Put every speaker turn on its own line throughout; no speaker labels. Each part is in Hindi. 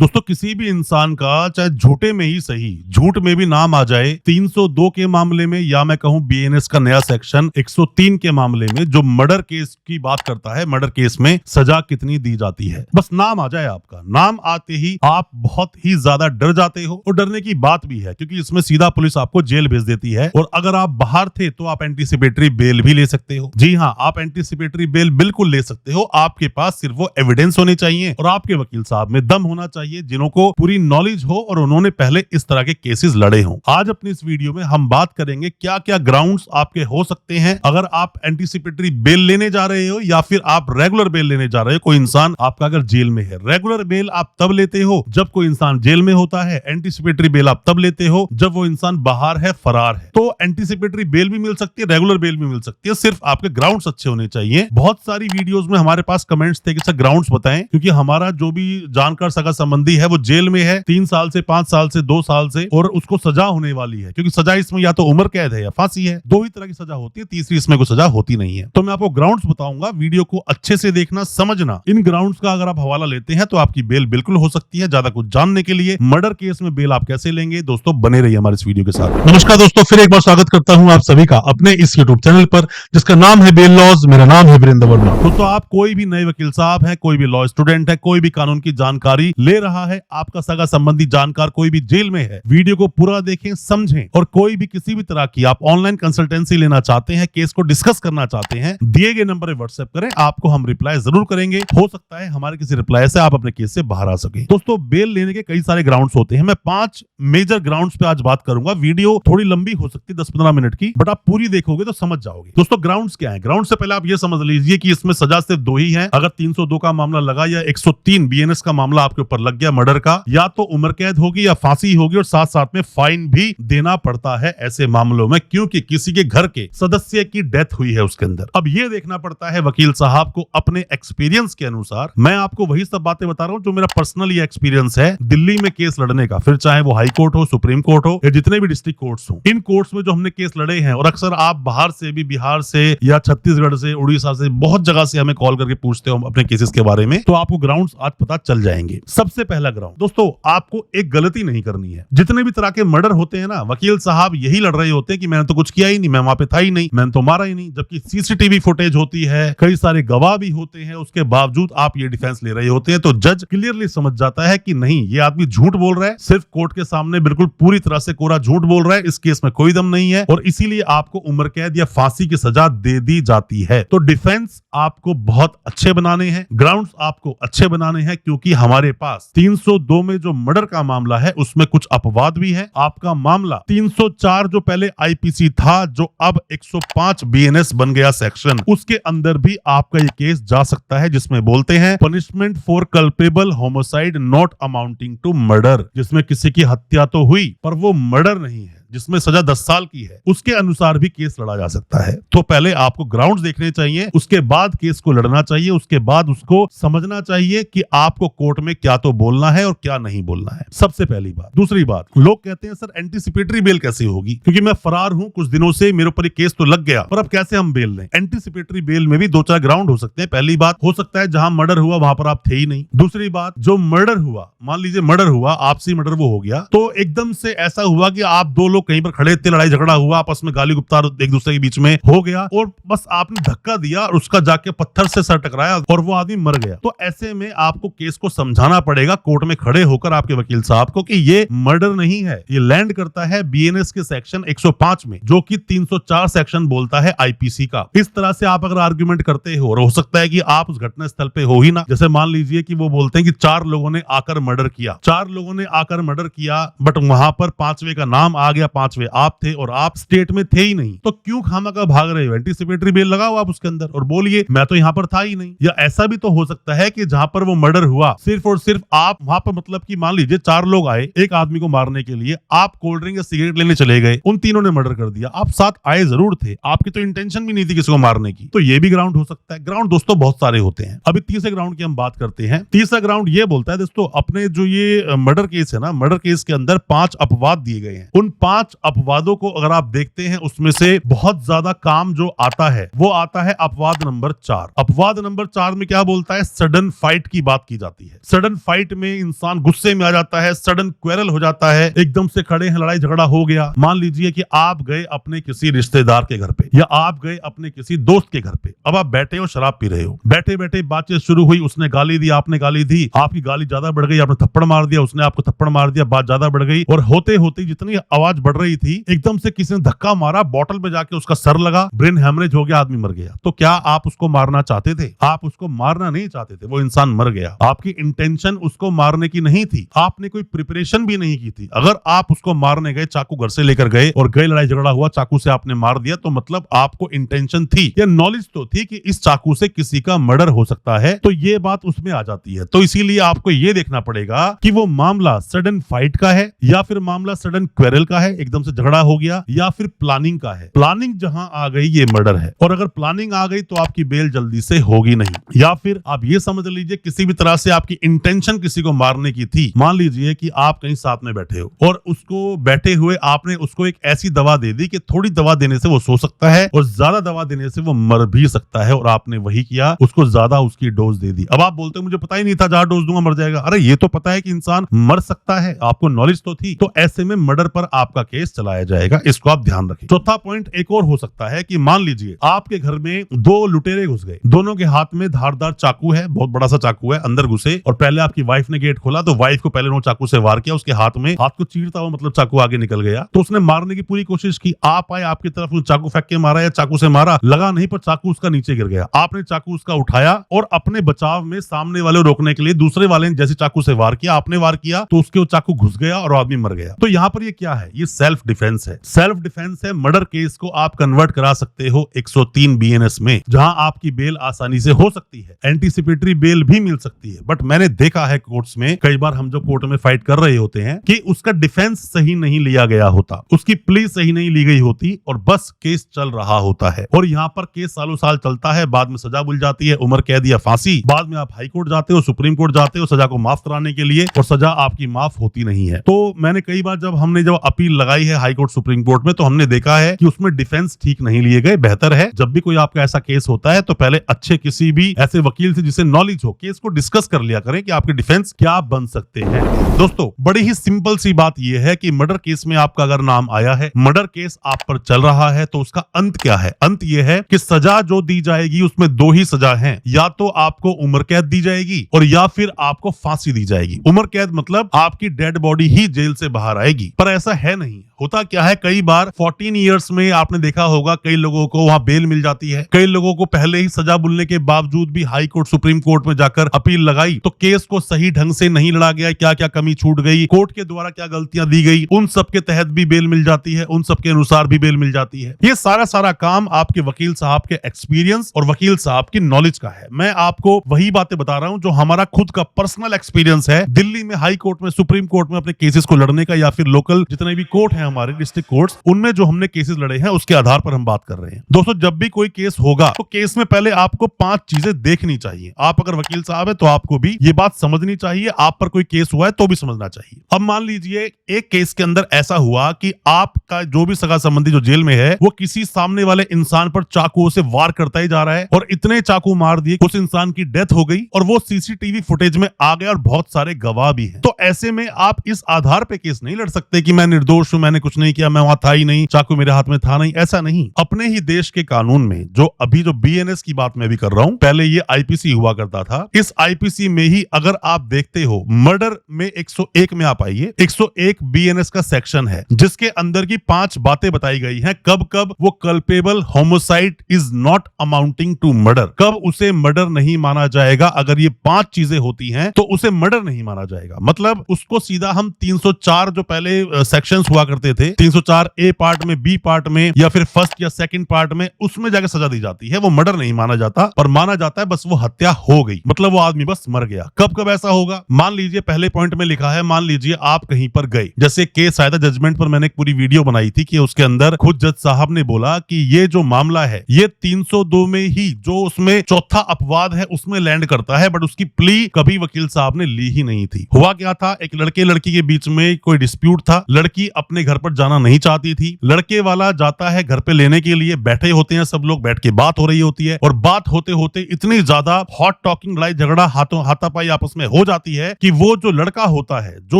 दोस्तों किसी भी इंसान का चाहे झूठे में ही सही, झूठ में भी नाम आ जाए 302 के मामले में, या मैं कहूं बीएनएस का नया सेक्शन 103 के मामले में जो मर्डर केस की बात करता है, मर्डर केस में सजा कितनी दी जाती है। बस नाम आ जाए, आपका नाम आते ही आप बहुत ही ज्यादा डर जाते हो। और डरने की बात भी है क्योंकि इसमें सीधा पुलिस आपको जेल भेज देती है। और अगर आप बाहर थे तो आप एंटीसिपेटरी बेल भी ले सकते हो। जी हाँ, आप एंटीसिपेटरी बेल बिल्कुल ले सकते हो। आपके पास सिर्फ वो एविडेंस होने चाहिए और आपके वकील साहब में दम होना चाहिए, जिनको पूरी नॉलेज हो और उन्होंने पहले इस तरह के केसेस लड़े हों। आज अपनी इस वीडियो में हम बात करेंगे क्या क्या ग्राउंड्स आपके हो सकते हैं अगर आप एंटीसिपेटरी बेल लेने जा रहे हो या फिर आप रेगुलर बेल लेने जा रहे हो। कोई इंसान आपका अगर जेल में है, रेगुलर बेल आप तब लेते हो जब कोई इंसान जेल में होता है, एंटीसिपेटरी बेल आप तब लेते हो जब वो इंसान बाहर है, फरार है। तो एंटीसिपेटरी बेल भी मिल सकती है, रेगुलर बेल भी मिल सकती है, सिर्फ आपके ग्राउंड्स अच्छे होने चाहिए। बहुत सारी वीडियोस में हमारे पास कमेंट्स थे कि सर ग्राउंड्स बताएं, क्योंकि हमारा जो भी जानकार सगा संबंधी है वो जेल में है 3 साल से, 5 साल से, 2 साल से, और उसको सजा होने वाली है। क्योंकि सजा इसमें या तो उम्र कैद है या फांसी है, दो ही तरह की सजा होती है, तीसरी इसमें कोई सजा होती नहीं है। तो मैं आपको ग्राउंड्स बताऊंगा, वीडियो को अच्छे से देखना, समझना। इन ग्राउंड्स का अगर आप हवाला लेते हैं तो आपकी बेल बिल्कुल हो सकती है। ज्यादा कुछ जानने के लिए मर्डर केस में बेल आप कैसे लेंगे, दोस्तों बने रहिए हमारे इस वीडियो के साथ। नमस्कार दोस्तों, फिर एक बार स्वागत करता हूं आप सभी का अपने इस यूट्यूब चैनल पर जिसका नाम है बेल लॉज। मेरा नाम है वीरेंद्र वर्मा। दोस्तों आप कोई भी नए वकील साहब है, कोई भी लॉ स्टूडेंट है, कोई भी कानून की जानकारी ले रहा है, आपका सगा संबंधी जानकार कोई भी जेल में है, वीडियो को पूरा देखें, समझें। और कोई भी किसी भी तरह की आप ऑनलाइन कंसल्टेंसी लेना चाहते हैं, केस को डिस्कस करना चाहते हैं, दिए गए नंबर पर व्हाट्सएप करें, आपको हम रिप्लाई जरूर करेंगे। हो सकता है हमारे किसी रिप्लाई से आप अपने केस से बाहर आ सके। दोस्तों बेल लेने के कई सारे ग्राउंड्स होते हैं। मैं 5 मेजर ग्राउंड्स पे आज बात करूंगा। वीडियो थोड़ी लंबी हो सकती है, 10-15 मिनट की, बट आप पूरी देखोगे तो समझ जाओगे। दोस्तों ग्राउंड्स क्या है? ग्राउंड से पहले आप ये समझ लीजिए कि इसमें सजा सिर्फ 2 ही है। अगर 302 का मामला लगा या 103 बीएनएस का मामला आपके ऊपर लग गया मर्डर का, या तो उम्र कैद होगी या फांसी होगी, और साथ साथ में फाइन भी देना पड़ता है ऐसे मामलों में, क्योंकि किसी के घर के सदस्य की डेथ हुई है उसके अंदर। अब ये देखना पड़ता है वकील साहब को अपने एक्सपीरियंस के अनुसार। मैं आपको वही सब बातें बता रहा हूं जो मेरा पर्सनल ये एक्सपीरियंस है दिल्ली में केस लड़ने का, फिर चाहे वो हाई कोर्ट हो, सुप्रीम कोर्ट हो, या जितने भी डिस्ट्रिक्ट कोर्ट्स हो। इन कोर्ट्स में जो हमने केस लड़े हैं, और अक्सर आप बाहर से भी, बिहार से या छत्तीसगढ़ से, उड़ीसा से, बहुत जगह से हमें कॉल करके पूछते हो अपने केसेस के बारे में, तो आपको ग्राउंड्स आज पता चल जाएंगे। सबसे पहला ग्राउंड दोस्तों, आपको एक गलती नहीं करनी है। जितने भी तरह के मर्डर होते हैं ना, वकील साहब यही लड़ रहे होते हैं कि मैंने तो कुछ किया ही नहीं, मैं वहां पे था ही नहीं, मैंने तो मारा ही नहीं। जबकि सीसीटीवी फुटेज होती है, कई सारे गवाह भी होते हैं, उसके बावजूद आप ये डिफेंस ले रहे होते हैं। तो जज क्लियरली समझ जाता है कि नहीं, ये आदमी झूठ बोल रहा है, सिर्फ कोर्ट के सामने बिल्कुल पूरी तरह से कोरा झूठ बोल रहा है, इस केस में कोई दम नहीं है, और इसीलिए आपको उम्र कैद या फांसी की सजा दे दी जाती है। तो डिफेंस आपको बहुत अच्छे बनाने हैं, ग्राउंड्स आपको अच्छे बनाने हैं, क्योंकि हमारे पास 302 में जो मर्डर का मामला है उसमें कुछ अपवाद भी है। आपका मामला 304 जो पहले आईपीसी था, जो अब 105 बीएनएस बन गया सेक्शन, उसके अंदर भी आपका ये केस जा सकता है, जिसमें बोलते हैं punishment for culpable homicide not amounting to murder, जिसमें किसी की हत्या तो हुई पर वो मर्डर नहीं है, जिसमें सजा 10 साल की है, उसके अनुसार भी केस लड़ा जा सकता है। तो पहले आपको ग्राउंड्स देखने चाहिए, उसके बाद केस को लड़ना चाहिए, उसके बाद उसको समझना चाहिए कि आपको कोर्ट में क्या तो बोलना है और क्या नहीं बोलना है। सबसे पहली बात। दूसरी बात, लोग कहते हैं सर एंटीसिपेटरी बेल कैसे होगी, क्योंकि मैं फरार हूं कुछ दिनों से, मेरे ऊपर केस तो लग गया, पर अब कैसे हम बेल लें? एंटीसिपेटरी बेल में भी 2-4 ग्राउंड हो सकते हैं। पहली बात, हो सकता है जहां मर्डर हुआ वहां पर आप थे ही नहीं। दूसरी बात, जो मर्डर हुआ, मान लीजिए मर्डर हुआ, आपसी मर्डर वो हो गया, तो एकदम से ऐसा हुआ कि आप 2 लोग कहीं पर खड़े थे, लड़ाई झगड़ा हुआ, आपस में गाली गुप्तार एक दूसरे के बीच में हो गया, और बस आपने धक्का दिया और उसका जाके पत्थर से सर टकराया और वो आदमी मर गया। तो ऐसे में आपको केस को समझाना पड़ेगा कोर्ट में खड़े होकर आपके वकील साहब को कि ये मर्डर नहीं है, ये लैंड करता है बीएनएस के सेक्शन 105 में, जो कि 304 सेक्शन बोलता है आईपीसी का। इस तरह से आप अगर आर्ग्यूमेंट करते हो, और हो सकता है कि आप उस घटना स्थल पे हो ही ना, जैसे मान लीजिए कि वो बोलते हैं कि 4 लोगों ने आकर मर्डर किया, 4 लोगों ने आकर मर्डर किया, बट वहां पर 5वें का नाम आ गया, 5वें आप थे और आप स्टेट में थे ही नहीं, तो क्यों खामखा भाग रहे हो? एंटीसिपेटरी बेल लगाओ आप उसके अंदर और बोलिए मैं तो यहाँ पर था ही नहीं। या ऐसा भी तो हो सकता है कि जहां पर वो मर्डर हुआ, सिर्फ और सिर्फ आप वहां पर, मतलब कि मान लीजिए 4 लोग आए एक आदमी को मारने के लिए, आप कोल्ड ड्रिंक या सिगरेट लेने चले गए, उन तीनों ने मर्डर कर दिया, आप साथ आए जरूर थे, आपकी तो इंटेंशन भी नहीं थी किसी को मारने की, तो ये भी ग्राउंड हो सकता है। ग्राउंड दोस्तों बहुत सारे होते हैं। अभी तीसरे ग्राउंड की हम बात करते हैं। तीसरा ग्राउंड ये बोलता है दोस्तों, अपने जो ये मर्डर केस है ना, मर्डर केस के अंदर 5 अपवाद दिए गए हैं। उन 5 5 अपवादों को अगर आप देखते हैं उसमें से बहुत ज्यादा काम जो आता है वो आता है अपवाद नंबर 4। अपवाद नंबर 4 में क्या बोलता है, सडन फाइट की बात की जाती है। सडन फाइट में इंसान गुस्से में आ जाता है, सडन क्वेरल हो जाता है, एकदम से खड़े हैं, लड़ाई झगड़ा हो गया। मान लीजिए कि आप गए अपने किसी रिश्तेदार के घर पे या आप गए अपने किसी दोस्त के घर पे, अब आप बैठे हो, शराब पी रहे हो, बैठे बैठे बातचीत शुरू हुई, उसने गाली दी, आपने गाली दी, आपकी गाली ज्यादा बढ़ गई, आपने थप्पड़ मार दिया, उसने आपको थप्पड़ मार दिया, बात ज्यादा बढ़ गई और होते होते जितनी आवाज बढ़ रही थी एकदम से किसी ने धक्का मारा, बॉटल पे जाके उसका सर लगा, ब्रेन हेमरेज हो गया, आदमी मर गया। तो क्या आप उसको मारना चाहते थे? आप उसको मारना नहीं चाहते थे, वो इंसान मर गया। आपकी इंटेंशन उसको मारने की नहीं थी, आपने कोई प्रिपरेशन भी नहीं की थी। अगर आप उसको मारने गए, चाकू घर से लेकर गए और गए, लड़ाई झगड़ा हुआ, चाकू से आपने मार दिया, तो मतलब आपको इंटेंशन थी या नॉलेज तो थी कि इस चाकू से किसी का मर्डर हो सकता है, तो ये बात उसमें आ जाती है। तो इसीलिए आपको ये देखना पड़ेगा कि वो मामला सडन फाइट का है या फिर मामला सडन क्वेरल का है, एकदम से झगड़ा हो गया, या फिर प्लानिंग का है। प्लानिंग जहां आ गई ये मर्डर है, और अगर प्लानिंग आ गई तो आपकी बेल जल्दी से होगी नहीं। या फिर आप ये समझ लीजिए किसी भी तरह से आपकी इंटेंशन किसी को मारने की थी। मान लीजिए कि आप कहीं साथ में बैठे हो और उसको बैठे हुए आपने उसको एक ऐसी दवा दे दी कि थोड़ी दवा देने से वो सो सकता है और ज्यादा दवा देने से वो मर भी सकता है, और आपने वही किया, उसको ज्यादा उसकी डोज दे दी। अब आप बोलते हो मुझे पता ही नहीं था, जहां डोज दूंगा मर जाएगा। अरे ये तो पता है कि इंसान मर सकता है, आपको नॉलेज तो थी। तो ऐसे में मर्डर पर आपका केस चलाया जाएगा, इसको आप ध्यान रखें। चौथा पॉइंट एक और हो सकता है कि मान लीजिए आपके घर में 2 लुटेरे घुस गए, दोनों के हाथ में धारदार चाकू है, बहुत बड़ा सा चाकू है, अंदर घुसे और पहले आपकी वाइफ ने गेट खोला तो वाइफ को पहले उन्होंने चाकू से वार किया, उसके हाथ को चीरता हुआ मतलब चाकू आगे निकल गया, तो उसने मारने की पूरी कोशिश की। आप आए, आपकी तरफ चाकू फेंक के मारा या चाकू से मारा, लगा नहीं, पर चाकू उसका नीचे गिर गया। आपने चाकू उसका उठाया और अपने बचाव में सामने वाले रोकने के लिए दूसरे वाले ने जैसे चाकू से वार किया, आपने वार किया तो उसके वो चाकू घुस गया और आदमी मर गया। तो यहाँ पर ये क्या है, ये सेल्फ डिफेंस है। सेल्फ डिफेंस है। मर्डर केस को आप कन्वर्ट करा सकते हो 103 बीएनएस में, जहां आपकी बेल आसानी से हो सकती है, एंटीसिपेटरी बेल भी मिल सकती है। बट मैंने देखा है कोर्ट्स में, कई बार हम जो कोर्ट में फाइट कर रहे होते हैं कि उसका डिफेंस सही नहीं लिया गया होता, उसकी प्ली सही नहीं ली गई होती और बस केस चल रहा होता है। और यहाँ पर केस सालों साल चलता है, बाद में सजा बुल जाती है, उम्र कैद या फांसी, बाद में आप हाई कोर्ट जाते हो, सुप्रीम कोर्ट जाते हो सजा को माफ कराने के लिए, और सजा आपकी माफ होती नहीं है। तो मैंने कई बार जब अपील लगाई है हाई कोर्ट सुप्रीम कोर्ट में, तो हमने देखा है कि उसमें डिफेंस ठीक नहीं लिए गए। बेहतर है जब भी कोई आपका ऐसा केस होता है तो पहले अच्छे किसी भी ऐसे वकील से जिसे नॉलेज हो, केस को डिस्कस कर लिया करें कि आपके डिफेंस क्या बन सकते हैं। दोस्तों बड़ी ही सिंपल सी बात यह है कि मर्डर केस में आपका अगर नाम आया है, मर्डर केस आप पर चल रहा है, तो उसका अंत क्या है? अंत यह है कि सजा जो दी जाएगी उसमें 2 ही सजा हैं, या तो आपको उम्र कैद दी जाएगी और या फिर आपको फांसी दी जाएगी। उम्र कैद मतलब आपकी डेड बॉडी ही जेल से बाहर आएगी, पर ऐसा है नहीं। होता क्या है, कई बार 14 इयर्स में आपने देखा होगा कई लोगों को वहां बेल मिल जाती है, कई लोगों को पहले ही सजा बुलने के बावजूद भी हाई कोर्ट सुप्रीम कोर्ट में जाकर अपील लगाई तो केस को सही ढंग से नहीं लड़ा गया, क्या क्या कमी छूट गई, कोर्ट के द्वारा क्या गलतियां दी गई, उन सब के तहत भी बेल मिल जाती है, उन सब के अनुसार भी बेल मिल जाती है। ये सारा काम आपके वकील साहब के एक्सपीरियंस और वकील साहब की नॉलेज का है। मैं आपको वही बातें बता रहा हूं जो हमारा खुद का पर्सनल एक्सपीरियंस है, दिल्ली में हाई कोर्ट में, सुप्रीम कोर्ट में अपने केसेस को लड़ने का, या फिर लोकल जितने भी कोर्ट है हमारे डिस्ट्रिक्ट कोर्ट्स, उनमें जो हमने केसेस लड़े हैं उसके आधार पर हम बात कर रहे हैं। दोस्तों जब भी कोई केस होगा तो केस में पहले आपको 5 चीजें देखनी चाहिए। आप अगर वकील साहब है तो आपको भी ये बात समझनी चाहिए, आप पर कोई केस हुआ है तो भी समझना चाहिए। अब मान लीजिए एक केस के अंदर ऐसा हुआ कि आपका जो भी सगा संबंधी जो जेल में है वो किसी सामने वाले इंसान पर चाकुओं से वार करता ही जा रहा है और इतने चाकू मार दिए उस इंसान की डेथ हो गई और वो सीसीटीवी फुटेज में आ गया और बहुत सारे गवाह भी हैं। तो ऐसे में आप इस आधार पे केस नहीं लड़ सकते कि मैं निर्दोष हूं, मैंने कुछ नहीं किया, मैं वहां था ही नहीं, चाकू मेरे हाथ में था नहीं, ऐसा नहीं। अपने ही देश के कानून में जो बीएनएस की बात मैं भी कर रहा हूं, पहले ये आईपीसी हुआ करता था, इस आईपीसी में ही अगर आप देखते हो मर्डर में 101 में आप आइए, 101 बीएनएस का सेक्शन है जिसके अंदर की 5 बातें बताई गई हैं। कब कब वो culpable homicide is not amounting to murder, कब उसे मर्डर नहीं माना जाएगा। अगर ये 5 चीजें होती हैं तो उसे मर्डर नहीं माना जाएगा। मतलब उसको सीधा हम 304 जो पहले सेक्शंस हुआ करते थे, 304 ए पार्ट में, बी पार्ट में, या फिर फर्स्ट या सेकंड पार्ट में, उसमें जाकर सजा दी जाती है। वो मर्डर नहीं माना जाता और माना जाता है बस वो हत्या हो गई, मतलब वो आदमी बस मर गया। कब कब ऐसा होगा, मान लीजिए पहले पॉइंट में लिखा है, मान लीजिए आप कहीं पर गए, जैसे केस आया था जजमेंट पर, मैंने एक पूरी वीडियो बनाई थी कि उसके अंदर खुद जज साहब ने बोला कि ये जो मामला है ये 302 में ही जो उसमें चौथा अपवाद है उसमें लैंड करता है, बट उसकी प्ली कभी वकील साहब ने ली ही नहीं थी। हुआ क्या था, एक लड़के लड़की के बीच में कोई डिस्प्यूट था, लड़की अपने घर घर पर जाना नहीं चाहती थी। लड़के वाला जाता है घर पे लेने के लिए, बैठे होते हैं सब लोग, बैठ के बात हो रही होती है और बात होते होते इतनी ज्यादा हॉट टॉकिंग, लड़ाई झगड़ा, हाथापाई आपस में हो जाती है कि वो जो लड़का होता है, जो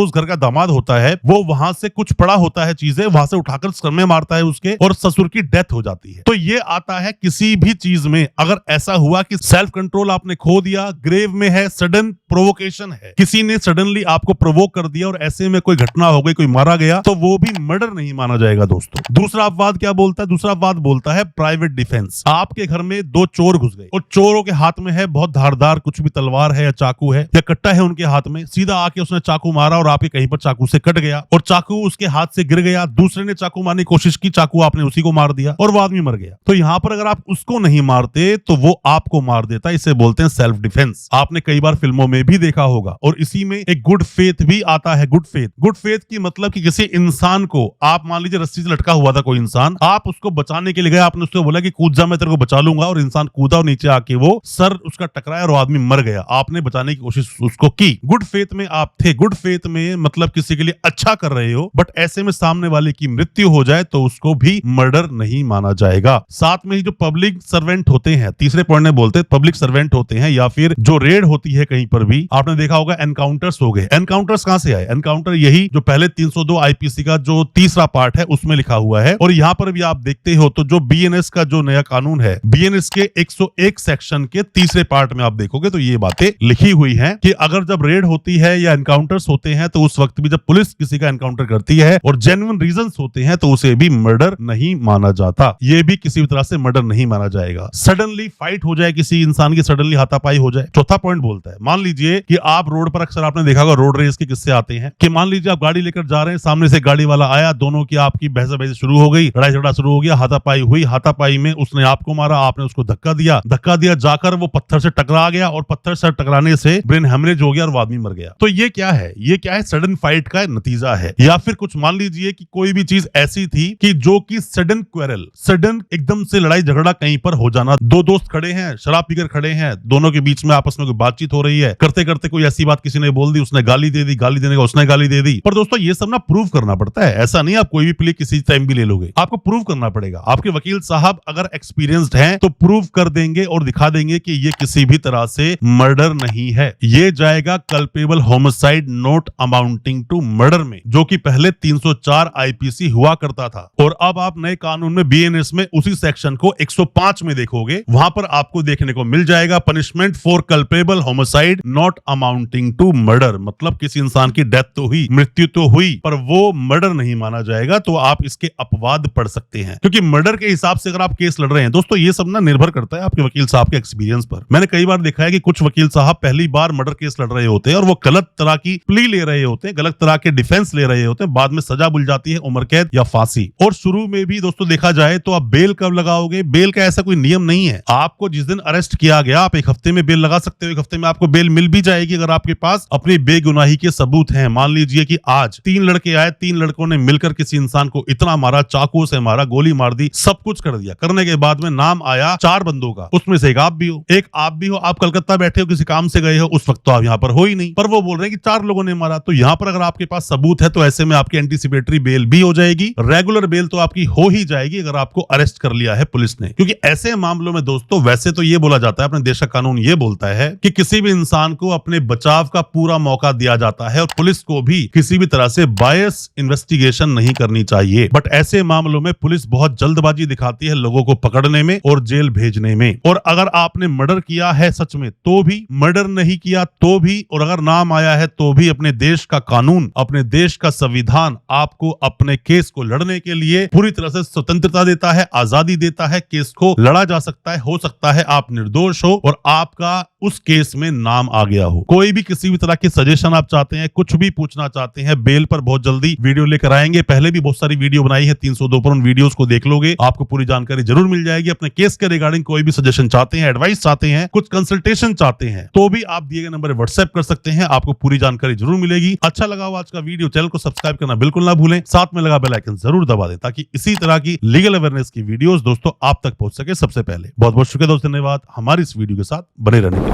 उस घर का दामाद होता है, वो वहां से कुछ पड़ा होता है चीजें, वहां से उठाकर सर में मारता है उसके, और ससुर की डेथ हो जाती है। तो ये आता है किसी भी चीज में अगर ऐसा हुआ कि सेल्फ कंट्रोल आपने खो दिया, ग्रेव में है, सडन प्रोवोकेशन है, किसी ने सडनली आपको प्रोवोक कर दिया और ऐसे में कोई घटना हो गई, कोई मारा गया, तो वो भी मर्डर नहीं माना जाएगा दोस्तों। दूसरा अपवाद क्या बोलता है? दूसरा अपवाद बोलता है प्राइवेट डिफेंस। आपके घर में दो चोर घुस गए और चोरों के हाथ में है बहुत धारदार कुछ भी, तलवार है या चाकू है या कट्टा है उनके हाथ में, सीधा आके उसने चाकू मारा और आपके कहीं पर चाकू से कट गया और चाकू उसके हाथ से गिर गया, दूसरे ने चाकू मारने की कोशिश की, चाकू आपने उसी को मार दिया और वो आदमी मर गया। तो यहाँ पर अगर आप उसको नहीं मारते तो वो आपको मार देता, इसे बोलते हैं सेल्फ डिफेंस। आपने कई बार फिल्मों में भी देखा होगा। और इसी में एक गुड फेथ भी आता है। गुड फेथ, गुड फेथ की मतलब कि किसी इंसान को, आप मान लीजिए रस्सी से लटका हुआ था कोई इंसान, आप उसको बचाने के लिए गए, आपने उसको बोला कि कूद जा, मैं तेरे को बचा लूंगा, और इंसान कूदा और नीचे आके वो सर उसका टकराया और आदमी मर गया। आपने बचाने की कोशिश उसको की, गुड फेथ में आप थे। गुड फेथ में मतलब किसी के लिए अच्छा कर रहे हो, बट ऐसे में सामने वाले की मृत्यु हो जाए तो उसको भी मर्डर नहीं माना जाएगा। साथ में ही जो पब्लिक सर्वेंट होते हैं, तीसरे पॉइंट में बोलते हैं पब्लिक सर्वेंट होते हैं, या फिर जो रेड होती है कहीं पर भी, आपने देखा होगा एनकाउंटर्स हो गए। एनकाउंटर्स कहां से आए? एनकाउंटर यही जो पहले 302 आईपीसी का जो तीसरा पार्ट है उसमें लिखा हुआ है। और यहां पर भी आप देखते हो तो जो बीएनएस का जो नया कानून है, बीएनएस के 101 सेक्शन के तीसरे पार्ट में आप देखोगे तो ये बातें लिखी हुई हैं कि अगर जब रेड होती है या एनकाउंटर्स होते हैं तो उस वक्त भी जब पुलिस किसी का एनकाउंटर करती है और जेन्युइन रीजंस होते हैं तो उसे भी मर्डर नहीं माना जाता। ये भी किसी भी तरह से मर्डर नहीं माना जाएगा। सडनली फाइट हो जाए किसी इंसान की, सडनली हाथापाई हो जाए। चौथा पॉइंट बोलता है, मान लीजिए कि आप रोड पर, अक्सर आपने देखा होगा रोड रेस के किस्से आते हैं कि मान लीजिए आप गाड़ी लेकर जा रहे हैं, सामने से गाड़ी वाला आया, दोनों की आपकी बहस शुरू हो गई, लड़ाई झगड़ा शुरू हो गया, हाथापाई हुई। हाथापाई में उसने आपको मारा, आपने उसको धक्का दिया, जाकर वो पत्थर से टकरा गया और पत्थर से टकराने से ब्रेन हेमरेज हो गया और वो आदमी मर गया। तो ये क्या है? ये क्या है? सडन फाइट का नतीजा है। या फिर कुछ मान लीजिए कि कोई भी चीज ऐसी थी कि जो कि सडन क्वेरल, सडन एकदम से लड़ाई झगड़ा कहीं पर हो जाना। दो दोस्त खड़े हैं, शराब पीकर खड़े हैं, दोनों के बीच में आपस में कोई बातचीत हो रही है, करते करते कोई ऐसी बात किसी ने बोल दी, उसने गाली दे दी, गाली देने का उसने गाली दे दी। पर दोस्तों ये सब ना प्रूव करना पड़ता है। ऐसा नहीं आप कोई भी प्ले किसी टाइम भी ले लोगे, आपको प्रूव करना पड़ेगा। आपके वकील साहब अगर एक्सपीरियंस्ड हैं तो प्रूव कर देंगे और दिखा देंगे कि ये किसी भी तरह से मर्डर नहीं है। ये जाएगा culpable homicide not amounting to murder में, जो कि पहले 304 आईपीसी हुआ करता था। और अब आप नए कानून में बीएनएस में उसी सेक्शन को 105 में देखोगे, वहां पर आपको देखने को मिल जाएगा punishment for culpable homicide not amounting to murder. मतलब किसी इंसान की डेथ तो हुई, मृत्यु तो हुई, पर वो मर्डर नहीं माना जाएगा। तो आप इसके अपवाद पढ़ सकते हैं, क्योंकि मर्डर के हिसाब से अगर आप केस लड़ रहे हैं दोस्तों, ये सब ना निर्भर करता है आपके वकील साहब के एक्सपीरियंस पर। मैंने कई बार देखा है कि कुछ वकील साहब पहली बार मर्डर केस लड़ रहे होते हैं और वो गलत तरह की प्ली ले रहे होते हैं, गलत तरह के डिफेंस ले रहे होते हैं, बाद में सजा बुल जाती है, उम्र कैद या फांसी। और शुरू में भी दोस्तों देखा जाए तो आप बेल कब लगाओगे? बेल का ऐसा कोई नियम नहीं है। आपको जिस दिन अरेस्ट किया गया आप एक हफ्ते में बेल लगा सकते हो, एक हफ्ते में आपको बेल मिल भी जाएगी अगर आपके पास अपनी बेगुनाही के सबूत हैं। मान लीजिए कि आज 3 लड़के आए, 3 लड़कों ने मिलकर किसी इंसान को इतना मारा, चाकू से मारा, गोली मार दी, सब कुछ कर दिया। करने के बाद में नाम आया 4 बंदों का, उसमें से एक आप भी हो, आप कलकत्ता बैठे हो, किसी काम से गए हो, उस वक्त तो आप यहाँ पर हो ही नहीं, पर वो बोल रहे हैं कि 4 लोगों ने मारा। तो यहाँ पर अगर आपके पास सबूत है तो ऐसे में आपकी एंटीसिपेटरी बेल भी हो जाएगी, रेगुलर बेल तो आपकी हो ही जाएगी अगर आपको अरेस्ट कर लिया है पुलिस ने। क्योंकि ऐसे मामलों में दोस्तों वैसे तो ये बोला जाता है, अपने देश का कानून ये बोलता है कि किसी भी इंसान को अपने बचाव का पूरा मौका दिया जाता है और पुलिस को भी किसी भी तरह से बायस इन्वेस्टिगेशन नहीं करनी चाहिए। बट ऐसे मामलों में पुलिस बहुत जल्दबाजी दिखाती है लोगों को पकड़ने में और जेल भेजने में। और अगर आपने मर्डर किया है सच में तो भी, मर्डर नहीं किया तो भी, और अगर नाम आया है तो भी, अपने देश का कानून, अपने देश का संविधान आपको अपने केस को लड़ने के लिए पूरी तरह से स्वतंत्रता देता है, आजादी देता है। केस को लड़ा जा सकता है, हो सकता है आप निर्दोष हो और आपका उस केस में नाम आ गया हो। कोई भी किसी भी तरह की सजेशन आप चाहते हैं, कुछ भी पूछना चाहते हैं, बेल पर बहुत जल्दी वीडियो लेकर आएंगे। पहले भी बहुत सारी वीडियो बनाई है 302 पर, उन वीडियोस को देख लोगे, आपको पूरी जानकारी जरूर मिल जाएगी। अपने केस के रिगार्डिंग कोई भी सजेशन चाहते हैं, एडवाइस चाहते हैं, कुछ कंसल्टेशन चाहते हैं, तो भी आप दिए गए नंबर पर व्हाट्सएप कर सकते हैं, आपको पूरी जानकारी जरूर मिलेगी। अच्छा लगा हो आज का वीडियो, चैनल को सब्सक्राइब करना बिल्कुल ना भूलें, साथ में लगा बेल आइकन जरूर दबा दें ताकि इसी तरह की लीगल अवेयरनेस की वीडियोस दोस्तों आप तक पहुंच सके सबसे पहले। बहुत बहुत शुक्रिया दोस्तों, धन्यवाद हमारी इस वीडियो के साथ बने रहने के लिए।